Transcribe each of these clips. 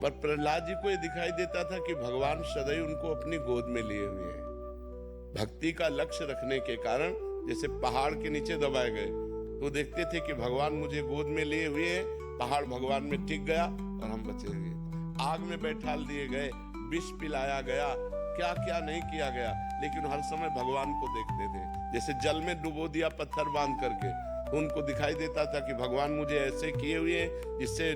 पर प्रहलाद जी को ये दिखाई देता था कि भगवान सदैव उनको अपनी गोद में लिए हुए हैं। भक्ति का लक्ष्य रखने के कारण जैसे पहाड़ के नीचे दबाए गए तो देखते थे कि भगवान मुझे गोद में लिए हुए हैं, पहाड़ भगवान में टिक गया और हम बचे गए। आग में बैठा दिए गए, विष पिलाया गया, क्या क्या नहीं किया गया, लेकिन हर समय भगवान को देखते थे। जैसे जल में डुबो दिया पत्थर बांध करके, तो उनको दिखाई देता था कि भगवान मुझे ऐसे किए हुए हैं जिससे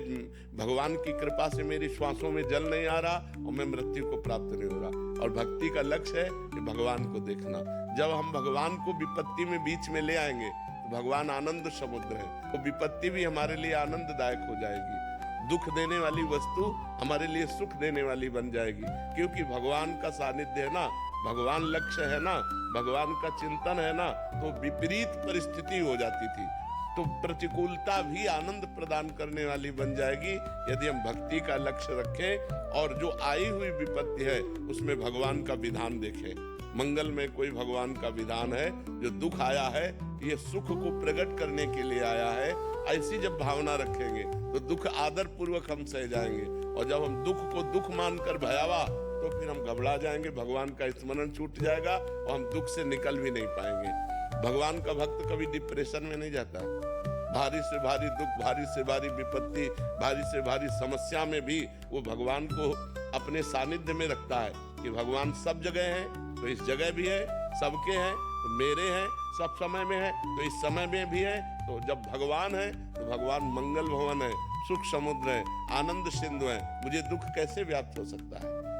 भगवान की कृपा से मेरी श्वासों में जल नहीं आ रहा और मैं मृत्यु को प्राप्त नहीं हो रहा। और भक्ति का लक्ष्य है कि भगवान को देखना। जब हम भगवान को विपत्ति में बीच में ले आएंगे तो भगवान आनंद समुद्र है, तो विपत्ति भी हमारे लिए आनंददायक हो जाएगी। दुख देने वाली वस्तु हमारे लिए सुख देने वाली बन जाएगी, क्योंकि भगवान का सानिध्य है ना, भगवान लक्ष्य है ना, भगवान का चिंतन है ना, तो विपरीत परिस्थिति हो जाती थी तो प्रतिकूलता भी आनंद प्रदान करने वाली बन जाएगी यदि हम भक्ति का लक्ष्य रखें और जो आई हुई विपत्ति है उसमें भगवान का विधान देखें। मंगल में कोई भगवान का विधान है, जो दुख आया है ये सुख को प्रकट करने के लिए आया है, ऐसी जब भावना रखेंगे तो दुख आदर पूर्वक हम सह जाएंगे। और जब हम दुख को दुख मानकर भयावा तो फिर हम घबरा जाएंगे, भगवान का स्मरण छूट जाएगा और हम दुख से निकल भी नहीं पाएंगे। भगवान का भक्त कभी डिप्रेशन में नहीं जाता। भारी से भारी दुख, भारी से भारी विपत्ति, भारी से भारी समस्या में भी वो भगवान को अपने सानिध्य में रखता है कि भगवान सब जगह है तो इस जगह भी है, सबके हैं तो मेरे हैं, सब समय में है तो इस समय में भी है। तो जब भगवान है तो भगवान मंगल भवन है, सुख समुद्र है, आनंद सिंधु है, मुझे दुख कैसे व्याप्त हो सकता है।